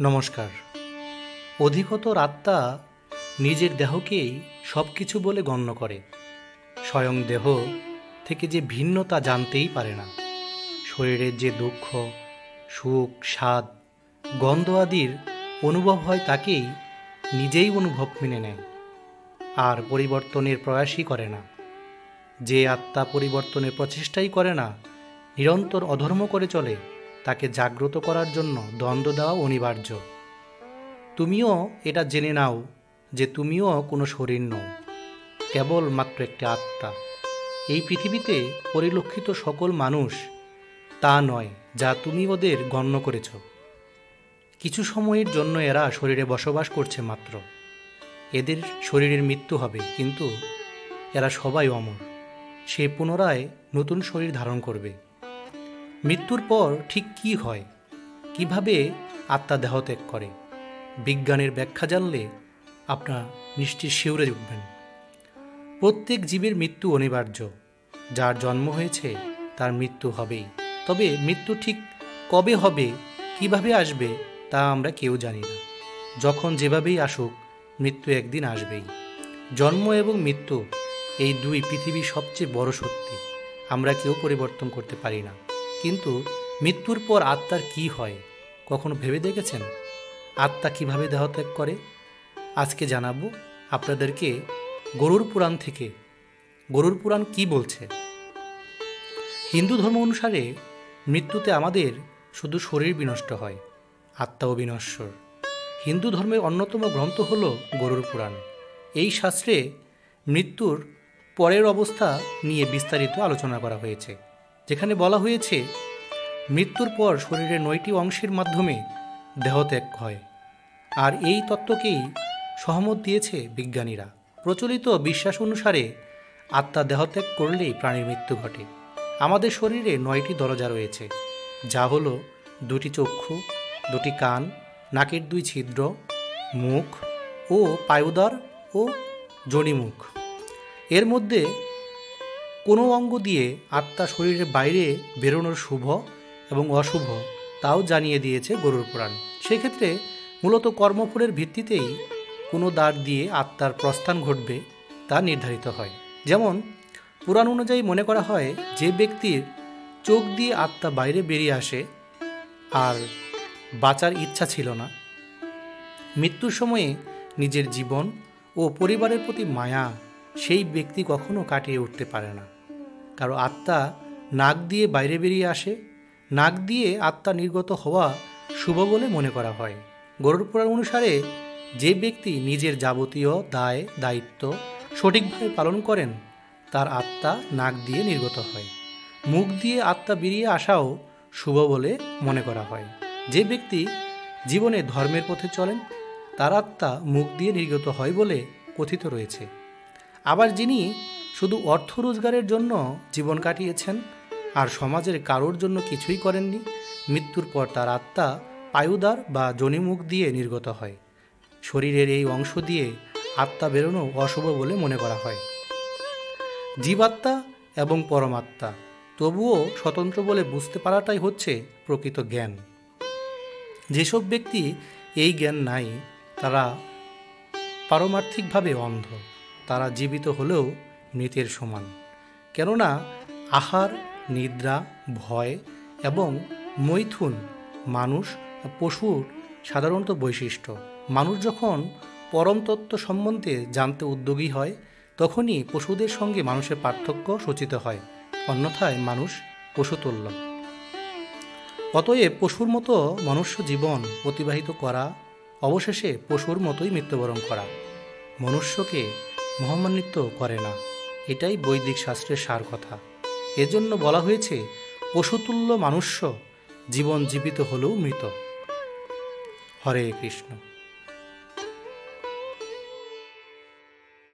নমস্কার। অধিকতর আত্মা নিজের দেহকেই সব কিছু বলে গণ্য করে। স্বয়ং দেহ থেকে যে ভিন্ন তা জানতেই পারে না। শরীরের যে দুঃখ, সুখ, স্বাদ, গন্ধ আদির অনুভব হয় তাকেই নিজেই অনুভব মেনে নেয়, আর পরিবর্তনের প্রয়াসই করে না। যে আত্মা পরিবর্তনের প্রচেষ্টাই করে না, নিরন্তর অধর্ম করে চলে, তাকে জাগ্রত করার জন্য দ্বন্দ্ব দেওয়া অনিবার্য। তুমিও এটা জেনে নাও যে তুমিও কোনো শরীর নও, কেবল মাত্র একটি আত্মা। এই পৃথিবীতে পরিলক্ষিত সকল মানুষ তা নয় যা তুমি ওদের গণ্য করেছ। কিছু সময়ের জন্য এরা শরীরে বসবাস করছে মাত্র। এদের শরীরের মৃত্যু হবে, কিন্তু এরা সবাই অমর। সে পুনরায় নতুন শরীর ধারণ করবে। মৃত্যুর পর ঠিক কি হয়, কিভাবে আত্মা দেহত্যাগ করে, বিজ্ঞানের ব্যাখ্যা জানলে আপনার নিশ্চিত শিউরে উঠবেন। প্রত্যেক জীবের মৃত্যু অনিবার্য। যার জন্ম হয়েছে তার মৃত্যু হবেই। তবে মৃত্যু ঠিক কবে হবে, কিভাবে আসবে তা আমরা কেউ জানি না। যখন যেভাবেই আসুক, মৃত্যু একদিন আসবেই। জন্ম এবং মৃত্যু এই দুই পৃথিবীর সবচেয়ে বড় সত্যি, আমরা কেউ পরিবর্তন করতে পারি না। কিন্তু মৃত্যুর পর আত্মার কি হয়, কখনো ভেবে দেখেছেন? আত্মা কিভাবে দেহত্যাগ করে? আজকে জানাবো আপনাদেরকে গরুড় পুরাণ থেকে। গরুড় পুরাণ কি বলছে? হিন্দু ধর্ম অনুসারে মৃত্যুতে আমাদের শুধু শরীর বিনষ্ট হয়, আত্মাও বিনশ্বর। হিন্দু ধর্মের অন্যতম গ্রন্থ হল গরুড় পুরাণ। এই শাস্ত্রে মৃত্যুর পরের অবস্থা নিয়ে বিস্তারিত আলোচনা করা হয়েছে, যেখানে বলা হয়েছে মৃত্যুর পর শরীরের 9টি অংশের মাধ্যমে দেহত্যাগ হয়। আর এই তত্ত্বকেই সহমত দিয়েছে বিজ্ঞানীরা। প্রচলিত বিশ্বাস অনুসারে আত্মা দেহত্যাগ করলেই প্রাণীর মৃত্যু ঘটে। আমাদের শরীরে 9টি দরজা রয়েছে, যা হলো 2টি চক্ষু, 2টি কান, নাকের 2 ছিদ্র, মুখ ও পায়ুদার ও যোনিমুখ। এর মধ্যে কোনো অঙ্গ দিয়ে আত্মা শরীরের বাইরে বেরোনোর শুভ এবং অশুভ তাও জানিয়ে দিয়েছে গরুড় পুরাণ। সেক্ষেত্রে মূলত কর্মফলের ভিত্তিতেই কোনো দ্বার দিয়ে আত্মার প্রস্থান ঘটবে তা নির্ধারিত হয়। যেমন পুরাণ অনুযায়ী মনে করা হয়, যে ব্যক্তির চোখ দিয়ে আত্মা বাইরে বেরিয়ে আসে আর বাঁচার ইচ্ছা ছিল না, মৃত্যুর সময়ে নিজের জীবন ও পরিবারের প্রতি মায়া সেই ব্যক্তি কখনো কাটিয়ে উঠতে পারে না। কারো আত্মা নাক দিয়ে বাইরে বেরিয়ে আসে, নাক দিয়ে আত্মা নির্গত হওয়া শুভ বলে মনে করা হয়। গরুড় পুরাণ অনুসারে যে ব্যক্তি নিজের যাবতীয় দায় দায়িত্ব সঠিকভাবে পালন করেন, তার আত্মা নাক দিয়ে নির্গত হয়। মুখ দিয়ে আত্মা বেরিয়ে আসাও শুভ বলে মনে করা হয়। যে ব্যক্তি জীবনে ধর্মের পথে চলেন, তার আত্মা মুখ দিয়ে নির্গত হয় বলে কথিত রয়েছে। আবার যিনি শুধু অর্থ রোজগারের জন্য জীবন কাটিয়েছেন আর সমাজের কারোর জন্য কিছুই করেননি, মৃত্যুর পর তার আত্মা পায়ুদার বা যোনিমুখ দিয়ে নির্গত হয়। শরীরের এই অংশ দিয়ে আত্মা বেরোনো অশুভ বলে মনে করা হয়। জীবাত্মা এবং পরমাত্মা তবুও স্বতন্ত্র বলে বুঝতে পারাটাই হচ্ছে প্রকৃত জ্ঞান। যেসব ব্যক্তি এই জ্ঞান নাই, তারা পারমার্থিকভাবে অন্ধ। তারা জীবিত হলেও মৃতের সমান। কেননা আহার, নিদ্রা, ভয় এবং মৈথুন মানুষ পশুর সাধারণত বৈশিষ্ট্য। মানুষ যখন পরম তত্ত্ব সম্বন্ধে জানতে উদ্যোগী হয়, তখনই পশুদের সঙ্গে মানুষের পার্থক্য সূচিত হয়, অন্যথায় মানুষ পশুতুল্য। অতএব পশুর মতো মনুষ্য জীবন অতিবাহিত করা, অবশেষে পশুর মতোই মৃত্যুবরণ করা মনুষ্যকে মহান্বিত করে না। এটাই বৈদিক শাস্ত্রের সার কথা। এজন্য বলা হয়েছে, পশুতুল্য মানুষ্য জীবন জীবিত হলেও মৃত। হরে কৃষ্ণ।